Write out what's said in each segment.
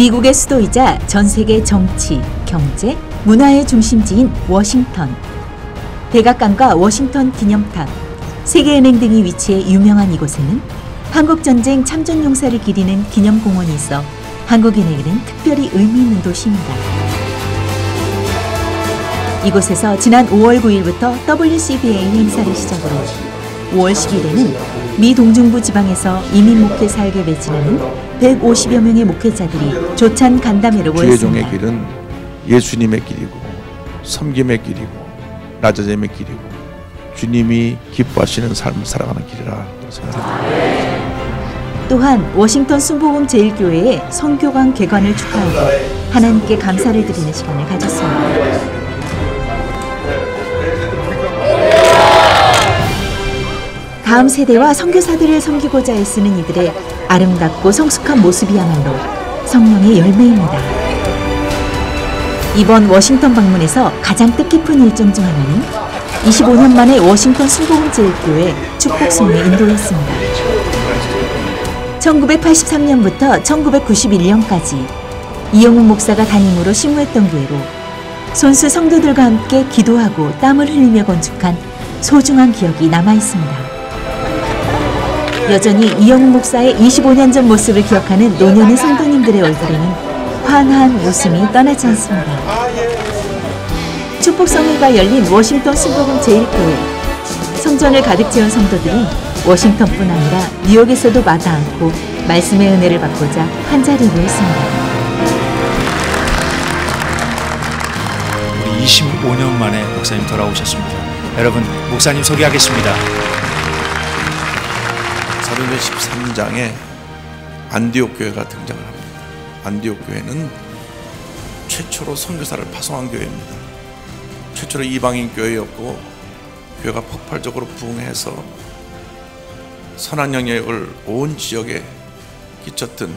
미국의 수도이자 전 세계 정치, 경제, 문화의 중심지인 워싱턴. 백악관과 워싱턴 기념탑, 세계은행 등이 위치해 유명한 이곳에는 한국전쟁 참전용사를 기리는 기념공원이 있어 한국인에게는 특별히 의미 있는 도시입니다. 이곳에서 지난 5월 9일부터 WCBA 행사를 시작으로 5월 10일에는 미 동중부 지방에서 이민 목회 사역에 매진하는 150여 명의 목회자들이 조찬 간담회로 모였습니다. 주의 종의 길은 예수님의 길이고 섬김의 길이고 낮아짐의 길이고 주님이 기뻐하시는 삶을 살아가는 길이라 생각합니다. 또한 워싱턴 순복음 제일교회의 선교관 개관을 축하하고 하나님께 감사를 드리는 시간을 가졌습니다. 다음 세대와 선교사들을 섬기고자 애쓰는 이들의 아름답고 성숙한 모습이야말로 성령의 열매입니다. 이번 워싱턴 방문에서 가장 뜻깊은 일정 중 하나는 25년 만에 워싱턴 순복음 제일교회 축복송의 인도였습니다. 1983년부터 1991년까지 이영웅 목사가 담임으로 심우했던 교회로 손수 성도들과 함께 기도하고 땀을 흘리며 건축한 소중한 기억이 남아있습니다. 여전히 이영웅 목사의 25년 전 모습을 기억하는 노년의 성도님들의 얼굴에는 환한 웃음이 떠나지 않습니다. 축복성회가 열린 워싱턴 순복음 제일교회. 성전을 가득 채운 성도들이 워싱턴뿐 아니라 뉴욕에서도 마다 않고 말씀의 은혜를 받고자 한자리에 모였습니다. 우리 25년 만에 목사님 돌아오셨습니다. 여러분, 목사님 소개하겠습니다. 사도행전 13장에 안디옥 교회가 등장을 합니다. 안디옥 교회는 최초로 선교사를 파송한 교회입니다. 최초로 이방인 교회였고 교회가 폭발적으로 부흥해서 선한 영향력을 온 지역에 끼쳤던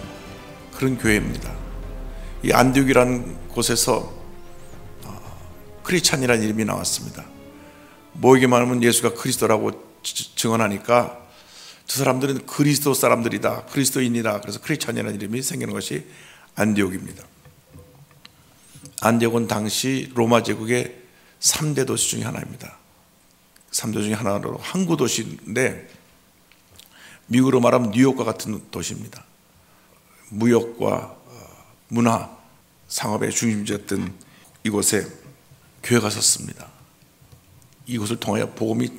그런 교회입니다. 이 안디옥이라는 곳에서 크리스찬이라는 이름이 나왔습니다. 모이기만 하면 예수가 그리스도라고 증언하니까 두 사람들은 그리스도 사람들이다, 그리스도인이다. 그래서 크리스찬이라는 이름이 생기는 것이 안디옥입니다. 안디옥은 당시 로마 제국의 3대 도시 중에 하나입니다. 3대 중에 하나로 항구 도시인데 미국으로 말하면 뉴욕과 같은 도시입니다. 무역과 문화, 상업의 중심지였던 이곳에 교회가 섰습니다. 이곳을 통하여 복음이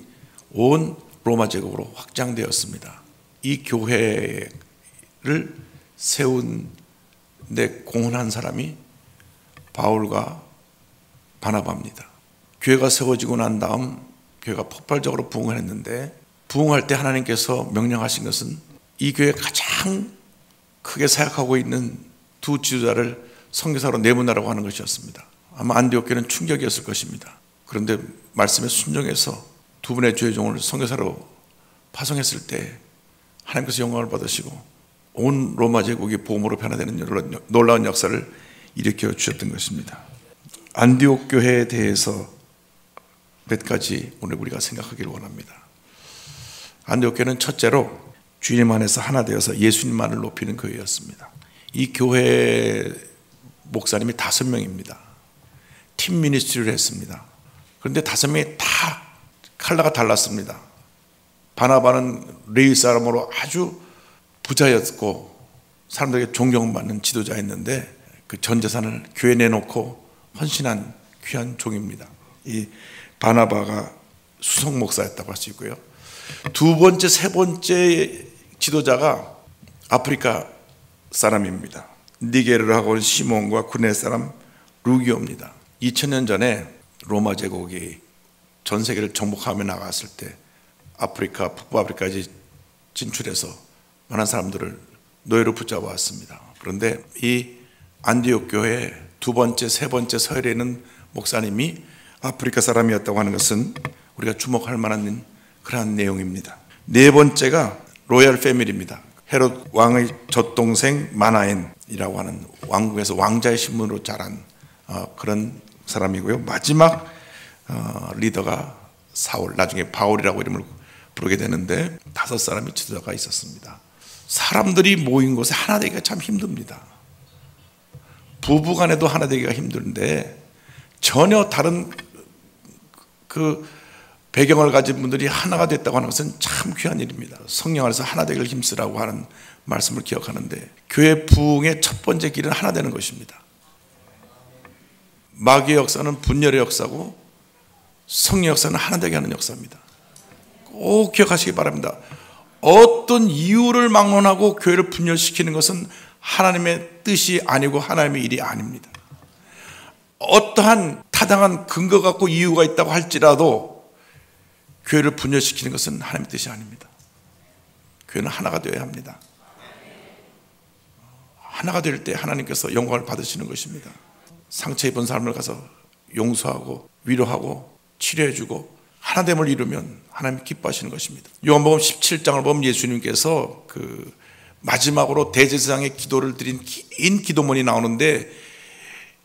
온 로마 제국으로 확장되었습니다. 이 교회를 세운 데 공헌한 사람이 바울과 바나바입니다. 교회가 세워지고 난 다음 교회가 폭발적으로 부흥을 했는데 부흥할 때 하나님께서 명령하신 것은 이 교회에 가장 크게 사역하고 있는 두 지도자를 선교사로 내보내라고 하는 것이었습니다. 아마 안디옥 교회는 충격이었을 것입니다. 그런데 말씀에 순종해서 두 분의 주의 종을 선교사로 파송했을 때 하나님께서 영광을 받으시고 온 로마 제국이 복음으로 변화되는 놀라운 역사를 일으켜 주셨던 것입니다. 안디옥 교회에 대해서 몇 가지 오늘 우리가 생각하기를 원합니다. 안디옥 교회는 첫째로 주님 안에서 하나 되어서 예수님만을 높이는 교회였습니다. 이 교회 목사님이 5명입니다. 팀 미니스트리를 했습니다. 그런데 5명이 다 컬러가 달랐습니다. 바나바는 레위 사람으로 아주 부자였고 사람들에게 존경받는 지도자였는데 그 전 재산을 교회에 내놓고 헌신한 귀한 종입니다. 이 바나바가 수석 목사였다고 할 수 있고요. 두 번째, 세 번째 지도자가 아프리카 사람입니다. 니게르를 하고 온 시몬과 구네 사람 루기오입니다. 2000년 전에 로마 제국이 전 세계를 정복하며 나갔을 때 아프리카, 북부 아프리카까지 진출해서 많은 사람들을 노예로 붙잡아왔습니다. 그런데 이 안디옥 교회 두 번째, 세 번째 서열에는 목사님이 아프리카 사람이었다고 하는 것은 우리가 주목할 만한 그러한 내용입니다. 네 번째가 로얄 패밀리입니다. 헤롯 왕의 젖동생 마나엔이라고 하는 왕국에서 왕자의 신분으로 자란 그런 사람이고요. 마지막 리더가 사울, 나중에 바울이라고 이름을 부르게 되는데 5사람의 지도자가 있었습니다. 사람들이 모인 곳에 하나 되기가 참 힘듭니다. 부부간에도 하나 되기가 힘든데 전혀 다른 그 배경을 가진 분들이 하나가 됐다고 하는 것은 참 귀한 일입니다. 성령 안에서 하나 되기를 힘쓰라고 하는 말씀을 기억하는데, 교회 부흥의 첫 번째 길은 하나 되는 것입니다. 마귀의 역사는 분열의 역사고 성령 역사는 하나 되게 하는 역사입니다. 꼭 기억하시기 바랍니다. 어떤 이유를 막론하고 교회를 분열시키는 것은 하나님의 뜻이 아니고 하나님의 일이 아닙니다. 어떠한 타당한 근거 갖고 이유가 있다고 할지라도 교회를 분열시키는 것은 하나님의 뜻이 아닙니다. 교회는 하나가 되어야 합니다. 하나가 될 때 하나님께서 영광을 받으시는 것입니다. 상처 입은 사람을 가서 용서하고 위로하고 치료해주고 하나됨을 이루면 하나님이 기뻐하시는 것입니다. 요한복음 17장을 보면 예수님께서 그 마지막으로 대제사장의 기도를 드린 긴 기도문이 나오는데,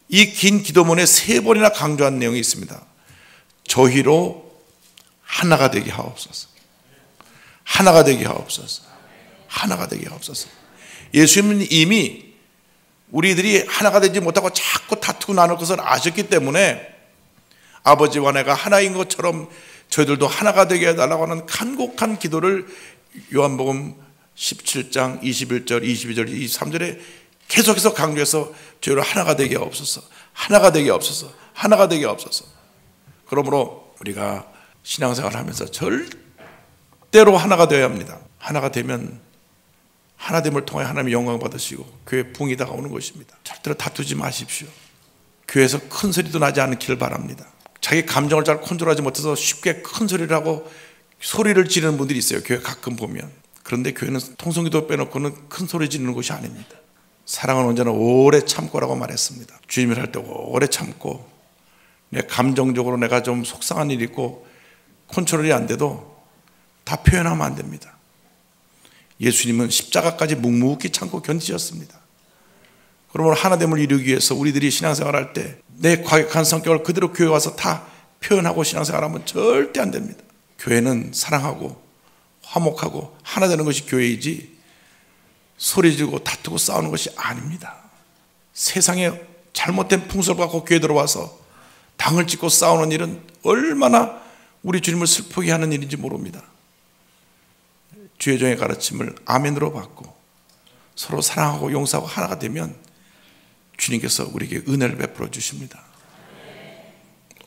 이 긴 기도문에 3번이나 강조한 내용이 있습니다. 저희로 하나가 되게 하옵소서. 하나가 되게 하옵소서. 하나가 되게 하옵소서. 예수님은 이미 우리들이 하나가 되지 못하고 자꾸 다투고 나눌 것을 아셨기 때문에 아버지와 내가 하나인 것처럼 저희들도 하나가 되게 해달라고 하는 간곡한 기도를 요한복음 17장 21절, 22절, 23절에 계속해서 강조해서 저희로 하나가 되게 하옵소서. 하나가 되게 하옵소서. 하나가 되게 하옵소서. 그러므로 우리가 신앙생활을 하면서 절대로 하나가 되어야 합니다. 하나가 되면 하나됨을 통해 하나님의 영광 받으시고 교회 부흥이 다가오는 것입니다. 절대로 다투지 마십시오. 교회에서 큰 소리도 나지 않기를 바랍니다. 자기 감정을 잘 컨트롤하지 못해서 쉽게 큰 소리를 하고 소리를 지르는 분들이 있어요. 교회 가끔 보면. 그런데 교회는 통성기도 빼놓고는 큰 소리 지르는 곳이 아닙니다. 사랑은 언제나 오래 참고라고 말했습니다. 주님을 할 때 오래 참고, 내 감정적으로 내가 좀 속상한 일이 있고 컨트롤이 안 돼도 다 표현하면 안 됩니다. 예수님은 십자가까지 묵묵히 참고 견디셨습니다. 그러므로 하나됨을 이루기 위해서 우리들이 신앙생활 할 때 내 과격한 성격을 그대로 교회 와서 다 표현하고 신앙생활하면 절대 안 됩니다. 교회는 사랑하고 화목하고 하나 되는 것이 교회이지 소리 지르고 다투고 싸우는 것이 아닙니다. 세상에 잘못된 풍습을 갖고 교회 들어와서 당을 찍고 싸우는 일은 얼마나 우리 주님을 슬프게 하는 일인지 모릅니다. 주의 종의 가르침을 아멘으로 받고 서로 사랑하고 용서하고 하나가 되면 주님께서 우리에게 은혜를 베풀어 주십니다.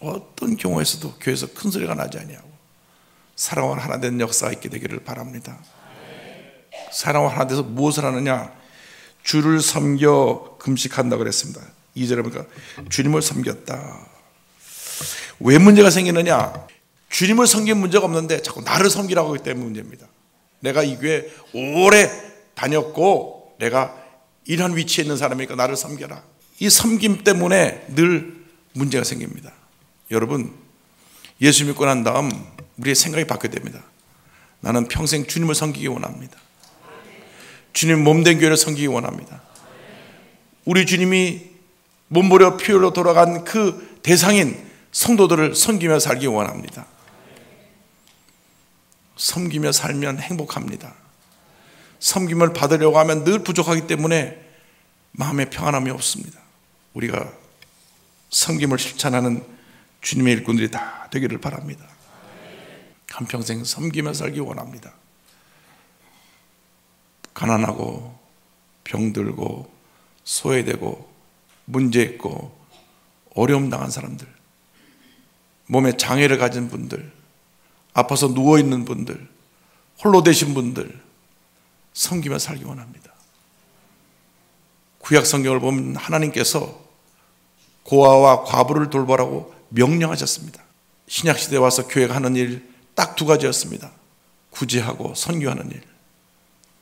어떤 경우에서도 교회에서 큰 소리가 나지 아니하고 사랑과 하나 되는 역사가 있게 되기를 바랍니다. 사랑과 하나 돼서 무엇을 하느냐? 주를 섬겨 금식한다 그랬습니다. 2절에 보니까 주님을 섬겼다. 왜 문제가 생기느냐? 주님을 섬긴 문제가 없는데 자꾸 나를 섬기라고 하기 때문에 문제입니다. 내가 이 교회 오래 다녔고 내가 이런 위치에 있는 사람이니까 나를 섬겨라. 이 섬김 때문에 늘 문제가 생깁니다. 여러분, 예수 믿고 난 다음 우리의 생각이 바뀌어야 됩니다. 나는 평생 주님을 섬기기 원합니다. 주님 몸된 교회를 섬기기 원합니다. 우리 주님이 몸버려 피 흘려 돌아간 그 대상인 성도들을 섬기며 살기 원합니다. 섬기며 살면 행복합니다. 섬김을 받으려고 하면 늘 부족하기 때문에 마음에 평안함이 없습니다. 우리가 섬김을 실천하는 주님의 일꾼들이 다 되기를 바랍니다. 한평생 섬기며 살기 원합니다. 가난하고 병들고 소외되고 문제 있고 어려움 당한 사람들, 몸에 장애를 가진 분들, 아파서 누워있는 분들, 홀로 되신 분들 섬기며 살기 원합니다. 구약 성경을 보면 하나님께서 고아와 과부를 돌보라고 명령하셨습니다. 신약 시대에 와서 교회가 하는 일 딱 2가지였습니다. 구제하고 선교하는 일.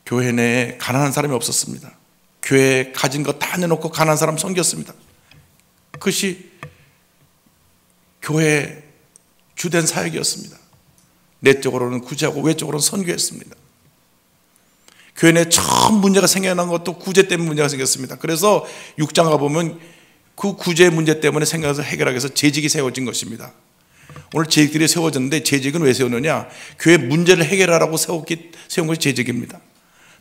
교회 내에 가난한 사람이 없었습니다. 교회에 가진 것 다 내놓고 가난한 사람 섬겼습니다. 그것이 교회의 주된 사역이었습니다. 내적으로는 구제하고 외적으로는 선교했습니다. 교회 내에 처음 문제가 생겨난 것도 구제 때문에 문제가 생겼습니다. 그래서 6장 가보면 그 구제 문제 때문에 생겨서 해결하기 위해서 재직이 세워진 것입니다. 오늘 재직들이 세워졌는데 재직은 왜 세우느냐? 교회 문제를 해결하라고 세운 것이 재직입니다.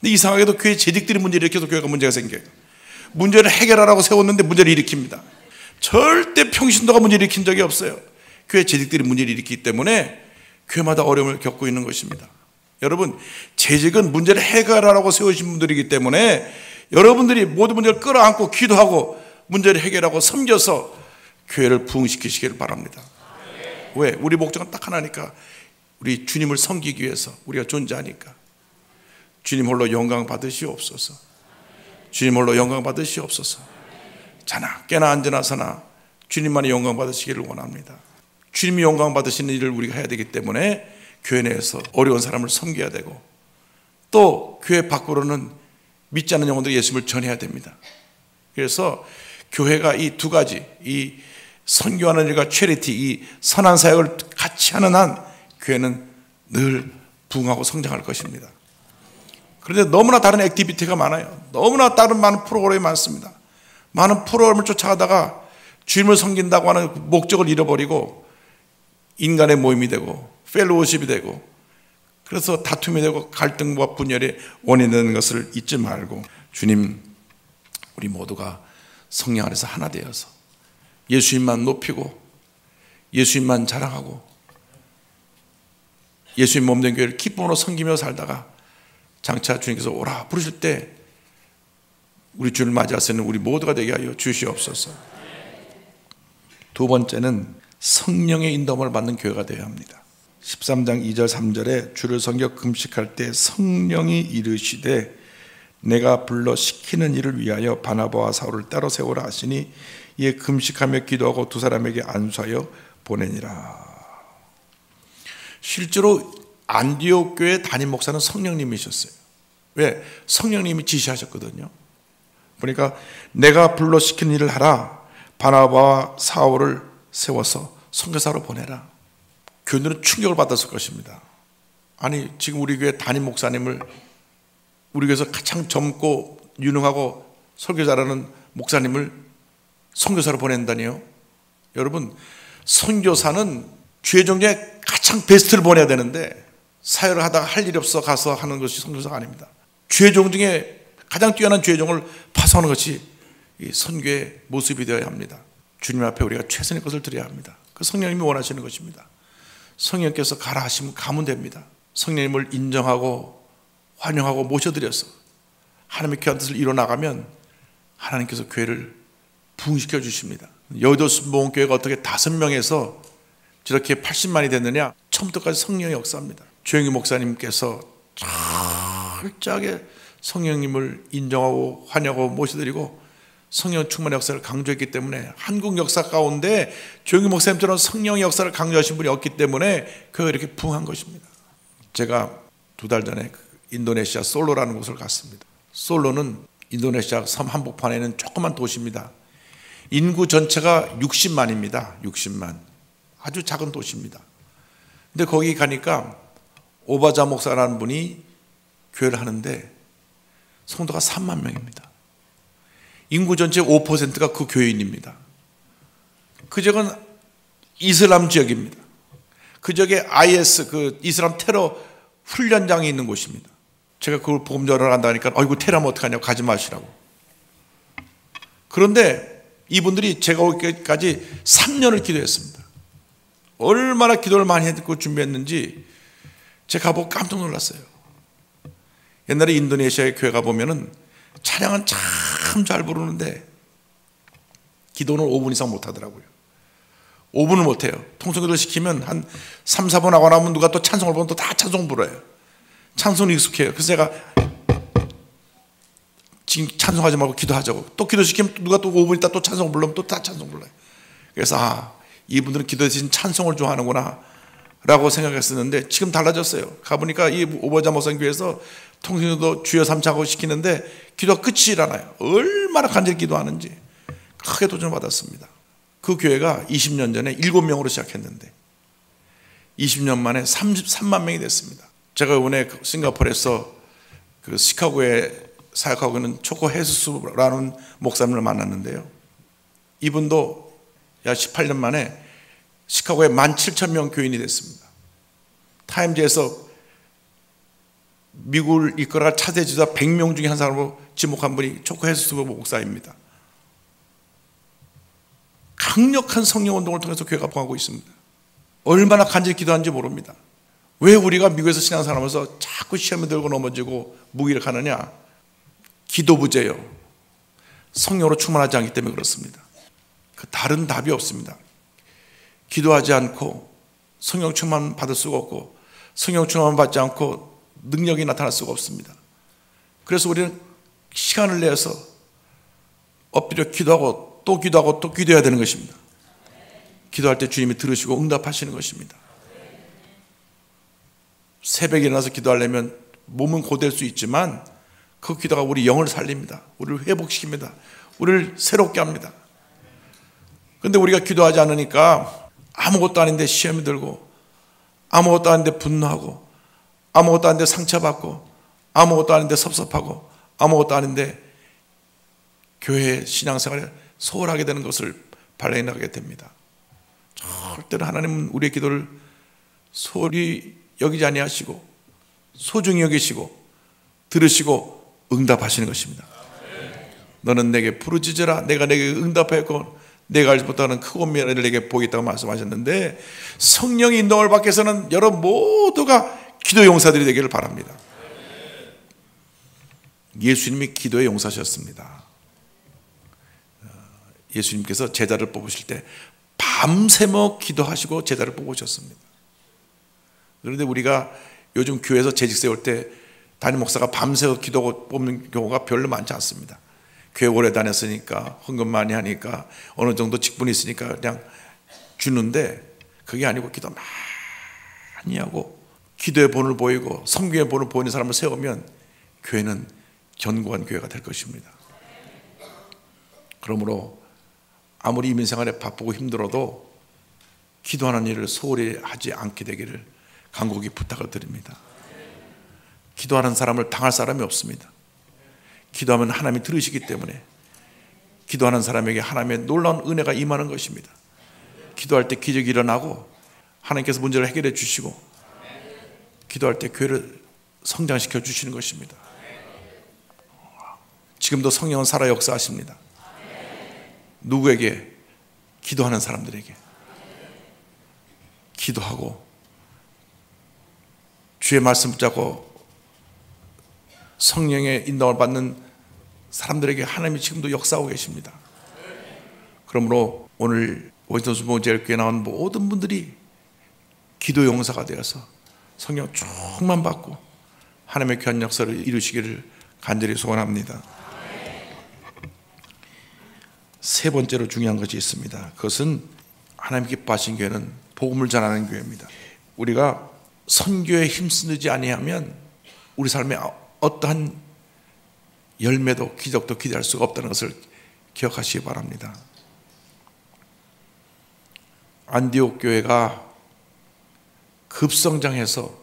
근데 이상하게도 교회 재직들이 문제를 일으켜서 교회가 문제가 생겨요. 문제를 해결하라고 세웠는데 문제를 일으킵니다. 절대 평신도가 문제를 일으킨 적이 없어요. 교회 재직들이 문제를 일으키기 때문에 교회마다 어려움을 겪고 있는 것입니다. 여러분, 재직은 문제를 해결하라고 세우신 분들이기 때문에 여러분들이 모든 문제를 끌어안고 기도하고 문제를 해결하고 섬겨서 교회를 부흥시키시기를 바랍니다. 왜? 우리 목적은 딱 하나니까. 우리 주님을 섬기기 위해서 우리가 존재하니까. 주님 홀로 영광 받으시옵소서. 주님 홀로 영광 받으시옵소서. 자나 깨나 앉으나 서나 주님만이 영광 받으시기를 원합니다. 주님이 영광 받으시는 일을 우리가 해야 되기 때문에 교회 내에서 어려운 사람을 섬겨야 되고, 또 교회 밖으로는 믿지 않는 영혼들 예수님을 전해야 됩니다. 그래서 교회가 이 두 가지, 이 선교하는 일과 체리티, 이 선한 사역을 같이 하는 한 교회는 늘 부흥하고 성장할 것입니다. 그런데 너무나 다른 액티비티가 많아요. 너무나 다른 많은 프로그램이 많습니다. 많은 프로그램을 쫓아가다가 주님을 섬긴다고 하는 목적을 잃어버리고 인간의 모임이 되고 펠로우십이 되고, 그래서 다툼이 되고 갈등과 분열의 원인이 되는 것을 잊지 말고, 주님, 우리 모두가 성령 안에서 하나 되어서 예수님만 높이고 예수님만 자랑하고 예수님 몸된 교회를 기쁨으로 섬기며 살다가 장차 주님께서 오라 부르실 때 우리 주를 맞이할 수 있는 우리 모두가 되게 하여 주시옵소서. 두 번째는 성령의 인도함을 받는 교회가 되어야 합니다. 13장 2절 3절에 주를 섬겨 금식할 때 성령이 이르시되 내가 불러 시키는 일을 위하여 바나바와 사울을 따로 세우라 하시니 이에 금식하며 기도하고 두 사람에게 안수하여 보내니라. 실제로 안디옥 교회 담임 목사는 성령님이셨어요. 왜? 성령님이 지시하셨거든요. 보니까 내가 불러 시키는 일을 하라, 바나바와 사울을 세워서 선교사로 보내라. 교인들은 충격을 받았을 것입니다. 아니, 지금 우리 교회 담임 목사님을, 우리 교회에서 가장 젊고 유능하고 설교 잘하는 목사님을 선교사로 보낸다니요? 여러분, 선교사는 죄종 중에 가장 베스트를 보내야 되는데 사역을 하다가 할 일이 없어 가서 하는 것이 선교사가 아닙니다. 죄종 중에 가장 뛰어난 죄종을 파송하는 것이 이 선교의 모습이 되어야 합니다. 주님 앞에 우리가 최선의 것을 드려야 합니다. 그 성령님이 원하시는 것입니다. 성령께서 가라 하시면 가면 됩니다. 성령님을 인정하고 환영하고 모셔드려서 하나님의 귀한 뜻을 이뤄나가면 하나님께서 교회를 부흥시켜 주십니다. 여의도 모험교회가 어떻게 5명에서 저렇게 80만이 됐느냐? 처음부터까지 성령의 역사입니다. 조영기 목사님께서 철저하게 성령님을 인정하고 환영하고 모셔드리고 성령 충만의 역사를 강조했기 때문에, 한국 역사 가운데 조영기 목사님처럼 성령의 역사를 강조하신 분이 없기 때문에 그가 이렇게 부흥한 것입니다. 제가 2달 전에 인도네시아 솔로라는 곳을 갔습니다. 솔로는 인도네시아 섬 한복판에 있는 조그만 도시입니다. 인구 전체가 60만입니다. 60만. 아주 작은 도시입니다. 근데 거기 가니까 오바자 목사라는 분이 교회를 하는데 성도가 3만 명입니다. 인구 전체의 5%가 그 교인입니다. 그 지역은 이슬람 지역입니다. 그 지역에 IS, 그 이슬람 테러 훈련장이 있는 곳입니다. 제가 그걸 복음 전하러 간다니까 아이고 테러하면 어떡하냐고 가지 마시라고. 그런데 이분들이 제가 오기까지 3년을 기도했습니다. 얼마나 기도를 많이 했고 준비했는지 제가 가보고 깜짝 놀랐어요. 옛날에 인도네시아의 교회 가보면은 찬양은 참 잘 부르는데 기도는 5분 이상 못 하더라고요. 5분을 못 해요. 통성기도를 시키면 한 3, 4분 하고 나면 누가 또 찬송을 부르면 또 다 찬송 불러요. 찬송은 익숙해요. 그래서 제가 지금 찬송하지 말고 기도하자고. 또 기도시키면 누가 또 5분 있다 또 찬송 불러면 또 다 찬송 불러요. 그래서 이분들은 기도 대신 찬송을 좋아하는구나 라고 생각했었는데 지금 달라졌어요. 가보니까 이 오버자 목사님 교회에서 통신도 주여 삼창하고 시키는데 기도가 끝이 일어나요. 얼마나 간절히 기도하는지 크게 도전을 받았습니다. 그 교회가 20년 전에 7명으로 시작했는데 20년 만에 33만 명이 됐습니다. 제가 이번에 싱가포르에서 그 시카고에 사역하고 있는 초코 헤수스라는 목사님을 만났는데요. 이분도 약 18년 만에 시카고에 17,000명 교인이 됐습니다. 타임즈에서 미국을 이끌어갈 차세주자 100명 중에 한 사람으로 지목한 분이 조코 헤스스 목사입니다. 강력한 성령운동을 통해서 교회가 부흥하고 있습니다. 얼마나 간절히 기도하는지 모릅니다. 왜 우리가 미국에서 신앙생활하면서 자꾸 시험에 들고 넘어지고 무기력하느냐? 기도 부재요. 성령으로 충만하지 않기 때문에 그렇습니다. 그 다른 답이 없습니다. 기도하지 않고 성령 충만 받을 수가 없고 성령 충만 받지 않고 능력이 나타날 수가 없습니다. 그래서 우리는 시간을 내서 엎드려 기도하고 또 기도하고 또 기도해야 되는 것입니다. 기도할 때 주님이 들으시고 응답하시는 것입니다. 새벽에 일어나서 기도하려면 몸은 고될 수 있지만 그 기도가 우리 영을 살립니다. 우리를 회복시킵니다. 우리를 새롭게 합니다. 그런데 우리가 기도하지 않으니까 아무것도 아닌데 시험이 들고 아무것도 아닌데 분노하고 아무것도 아닌데 상처받고 아무것도 아닌데 섭섭하고 아무것도 아닌데 교회 신앙생활에 소홀하게 되는 것을 발견하게 됩니다. 절대로 하나님은 우리의 기도를 소홀히 여기지 아니하시고 소중히 여기시고 들으시고 응답하시는 것입니다. 너는 내게 부르짖으라 내가 내게 응답하였고 내가 알지 못하는 크고 미련을 내게 보이겠다고 말씀하셨는데 성령의 인도를 받기 위해서는 여러분 모두가 기도 용사들이 되기를 바랍니다. 예수님이 기도의 용사셨습니다. 예수님께서 제자를 뽑으실 때 밤새워 기도하시고 제자를 뽑으셨습니다. 그런데 우리가 요즘 교회에서 재직 세울 때 담임 목사가 밤새워 기도하고 뽑는 경우가 별로 많지 않습니다. 교회 오래 다녔으니까 헌금 많이 하니까 어느 정도 직분이 있으니까 그냥 주는데 그게 아니고 기도 많이 하고 기도의 본을 보이고 섬김의 본을 보이는 사람을 세우면 교회는 견고한 교회가 될 것입니다. 그러므로 아무리 이민생활에 바쁘고 힘들어도 기도하는 일을 소홀히 하지 않게 되기를 간곡히 부탁을 드립니다. 기도하는 사람을 당할 사람이 없습니다. 기도하면 하나님이 들으시기 때문에 기도하는 사람에게 하나님의 놀라운 은혜가 임하는 것입니다. 기도할 때 기적이 일어나고 하나님께서 문제를 해결해 주시고 기도할 때 교회를 성장시켜 주시는 것입니다. 지금도 성령은 살아 역사하십니다. 누구에게? 기도하는 사람들에게. 기도하고 주의 말씀 붙잡고 성령의 인도를 받는 사람들에게 하나님이 지금도 역사하고 계십니다. 그러므로 오늘 워싱턴 수목제일교회에 나온 모든 분들이 기도 용사가 되어서 성령 충만 받고 하나님의 귀한 역사를 이루시기를 간절히 소원합니다. 세 번째로 중요한 것이 있습니다. 그것은 하나님 기뻐하신 교회는 복음을 전하는 교회입니다. 우리가 선교에 힘쓰지 아니하면 우리 삶에 어떠한 열매도 기적도 기대할 수가 없다는 것을 기억하시기 바랍니다. 안디옥 교회가 급성장해서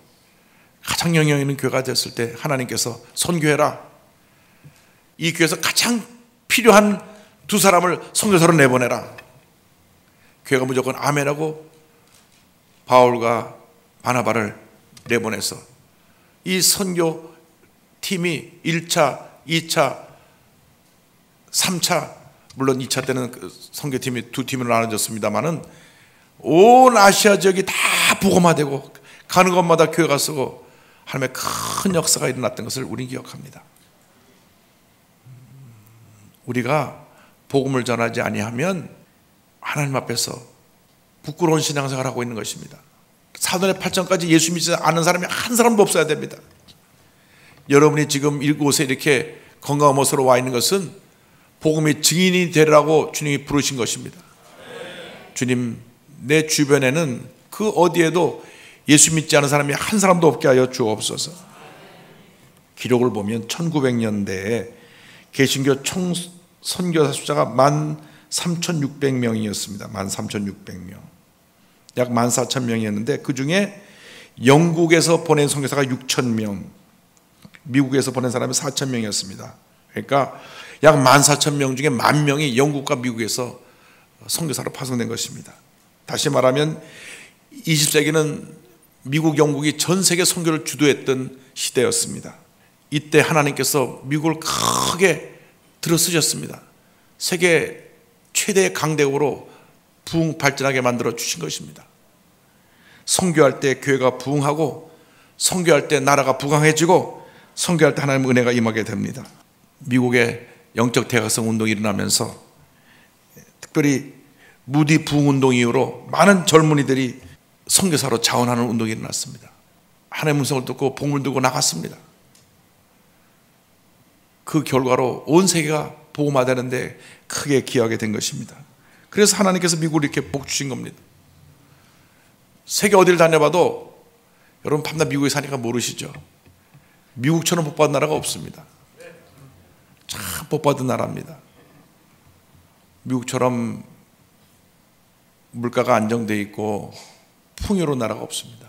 가장 영향 있는 교회가 됐을 때 하나님께서 선교해라. 이 교회에서 가장 필요한 두 사람을 선교사로 내보내라. 교회가 무조건 아멘하고 바울과 바나바를 내보내서 이 선교 팀이 1차, 2차, 3차 물론 2차 때는 그 선교팀이 두 팀으로 나눠졌습니다만은 온 아시아 지역이 다 복음화되고 가는 곳마다 교회가 쓰고 하나님의 큰 역사가 일어났던 것을 우리는 기억합니다. 우리가 복음을 전하지 아니하면 하나님 앞에서 부끄러운 신앙생활을 하고 있는 것입니다. 사돈의 8천까지 예수 믿지 않는 사람이 한 사람도 없어야 됩니다. 여러분이 지금 이곳에 이렇게 건강한 모습으로 와 있는 것은 복음의 증인이 되라고 주님이 부르신 것입니다. 주님, 내 주변에는 그 어디에도 예수 믿지 않은 사람이 한 사람도 없게 하여 주옵소서. 기록을 보면 1900년대에 개신교 총 선교사 숫자가 13,600명이었습니다. 13,600명. 약 14,000명이었는데 그 중에 영국에서 보낸 선교사가 6,000명, 미국에서 보낸 사람이 4,000명이었습니다. 그러니까 약 14,000명 중에 10,000명이 영국과 미국에서 선교사로 파송된 것입니다. 다시 말하면 20세기는 미국, 영국이 전 세계 선교를 주도했던 시대였습니다. 이때 하나님께서 미국을 크게 들어쓰셨습니다. 세계 최대의 강대국으로 부흥 발전하게 만들어 주신 것입니다. 선교할 때 교회가 부흥하고, 선교할 때 나라가 부강해지고, 선교할 때 하나님의 은혜가 임하게 됩니다. 미국의 영적 대각성 운동이 일어나면서 특별히 무디 부흥 운동 이후로 많은 젊은이들이 선교사로 자원하는 운동이 일어났습니다. 하나님의 음성을 듣고 복음을 들고 나갔습니다. 그 결과로 온 세계가 복음화되는데 크게 기여하게 된 것입니다. 그래서 하나님께서 미국을 이렇게 복 주신 겁니다. 세계 어디를 다녀봐도 여러분 밤낮 미국에 사니까 모르시죠? 미국처럼 복받은 나라가 없습니다. 참 복받은 나라입니다. 미국처럼 물가가 안정되어 있고 풍요로운 나라가 없습니다.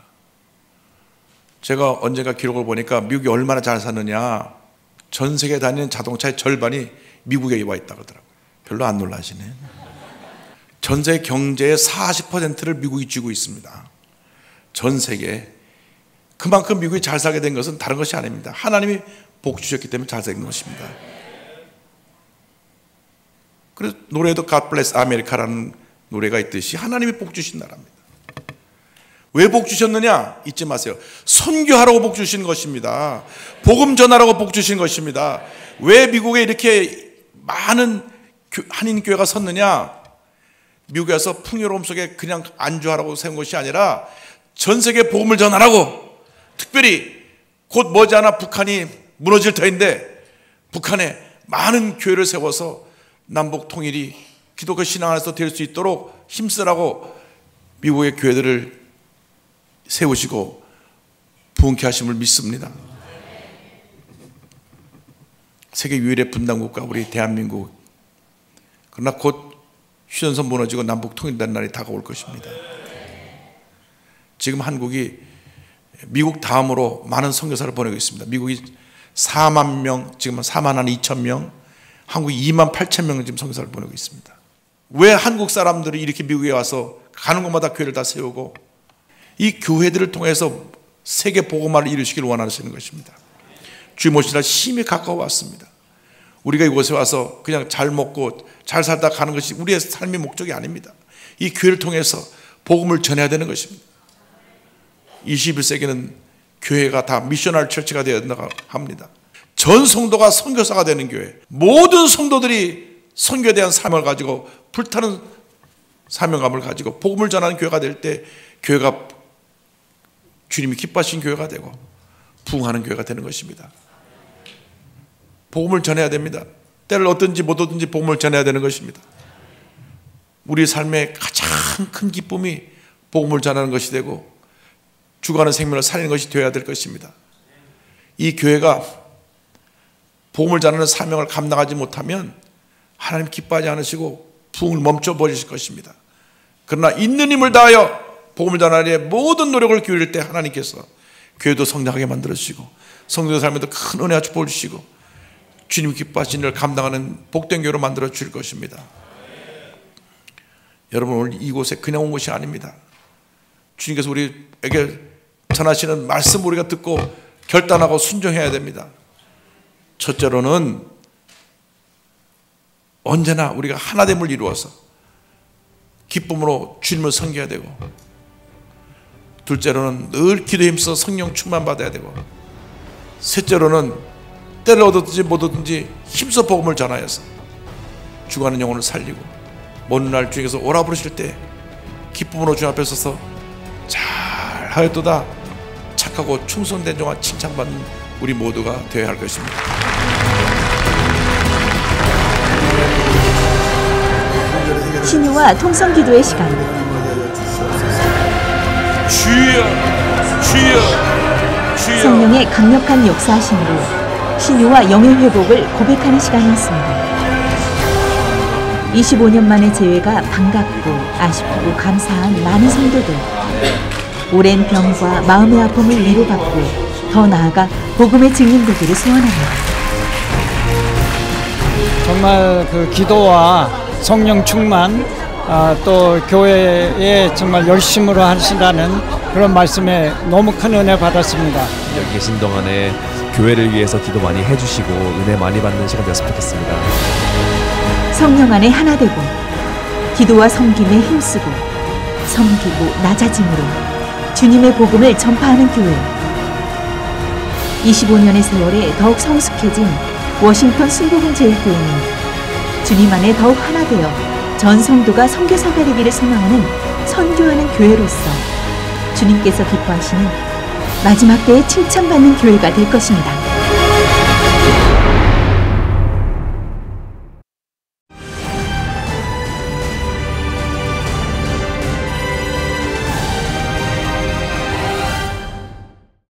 제가 언젠가 기록을 보니까 미국이 얼마나 잘 사느냐, 전 세계에 다니는 자동차의 절반이 미국에 와 있다고 하더라고요. 별로 안 놀라시네. 전 세계 경제의 40%를 미국이 쥐고 있습니다. 전 세계. 그만큼 미국이 잘 살게 된 것은 다른 것이 아닙니다. 하나님이 복 주셨기 때문에 잘 된 것입니다. 그래서 노래도 God Bless America라는 노래가 있듯이 하나님이 복 주신 나라입니다. 왜 복 주셨느냐? 잊지 마세요. 선교하라고 복 주신 것입니다. 복음 전하라고 복 주신 것입니다. 왜 미국에 이렇게 많은 한인교회가 섰느냐? 미국에 와서 풍요로움 속에 그냥 안주하라고 세운 것이 아니라 전 세계 복음을 전하라고, 특별히 곧 머지않아 북한이 무너질 터인데 북한에 많은 교회를 세워서 남북 통일이 기독교 신앙 안에서 될 수 있도록 힘쓰라고 미국의 교회들을 세우시고 부흥케 하심을 믿습니다. 세계 유일의 분단국가 우리 대한민국, 그러나 곧 휴전선 무너지고 남북 통일된 날이 다가올 것입니다. 지금 한국이 미국 다음으로 많은 선교사를 보내고 있습니다. 미국이 4만 명, 지금 4만 한 2천 명, 한국이 2만 8천 명 지금 선교사를 보내고 있습니다. 왜 한국 사람들이 이렇게 미국에 와서 가는 곳마다 교회를 다 세우고 이 교회들을 통해서 세계 복음화를 이루시기를 원하시는 것입니다. 주의 모시는 날 심히 가까워 왔습니다. 우리가 이곳에 와서 그냥 잘 먹고 잘 살다 가는 것이 우리의 삶의 목적이 아닙니다. 이 교회를 통해서 복음을 전해야 되는 것입니다. 21세기는 교회가 다 미셔널 처치가 되어야 된다고 합니다. 전 성도가 선교사가 되는 교회, 모든 성도들이 선교에 대한 사명을 가지고 불타는 사명감을 가지고 복음을 전하는 교회가 될 때 교회가 주님이 기뻐하신 교회가 되고 부흥하는 교회가 되는 것입니다. 복음을 전해야 됩니다. 때를 얻든지 못 얻든지 복음을 전해야 되는 것입니다. 우리 삶의 가장 큰 기쁨이 복음을 전하는 것이 되고 죽어가는 생명을 살리는 것이 되어야 될 것입니다. 이 교회가 복음을 전하는 사명을 감당하지 못하면 하나님 기뻐하지 않으시고 부흥을 멈춰버리실 것입니다. 그러나 있는 힘을 다하여 복음을 전하기에 모든 노력을 기울일 때 하나님께서 교회도 성장하게 만들어주시고 성도의 삶에도 큰 은혜와 축복을 주시고 주님 기뻐하신 일을 감당하는 복된 교회로 만들어 주실 것입니다. 여러분, 오늘 이곳에 그냥 온 것이 아닙니다. 주님께서 우리에게 전하시는 말씀 우리가 듣고 결단하고 순종해야 됩니다. 첫째로는 언제나 우리가 하나됨을 이루어서 기쁨으로 주님을 섬겨야 되고, 둘째로는 늘 기도에 힘써 성령 충만 받아야 되고, 셋째로는 때를 얻었든지 못 얻든지 힘써 복음을 전하여서 죽어가는 영혼을 살리고 먼 날 주님께서 오라 부르실 때 기쁨으로 주님 앞에 서서 잘하였도다 착하고 충성된 종아 칭찬받는 우리 모두가 되어야 할 것입니다. 신유와 통성기도의 시간. 주여 주여 주여. 성령의 강력한 역사하심으로 신유와 영의 회복을 고백하는 시간이었습니다. 25년 만의 재회가 반갑고 아쉽고 감사한 많은 성도들, 오랜 병과 마음의 아픔을 위로받고 더 나아가 복음의 증인되기를 소원합니다. 정말 그 기도와 성령 충만, 또 교회에 정말 열심으로 하시라는 그런 말씀에 너무 큰 은혜 받았습니다. 여기 계신 동안에 교회를 위해서 기도 많이 해주시고 은혜 많이 받는 시간 되었으면 좋겠습니다. 성령 안에 하나 되고 기도와 섬김에 힘쓰고 섬기고 낮아짐으로 주님의 복음을 전파하는 교회. 25년의 세월에 더욱 성숙해진 워싱턴 순복음제일교회는 주님 안에 더욱 하나 되어 전 성도가 선교사가 되기를 소망하는 선교하는 교회로서 주님께서 기뻐하시는 마지막 때에 칭찬받는 교회가 될 것입니다.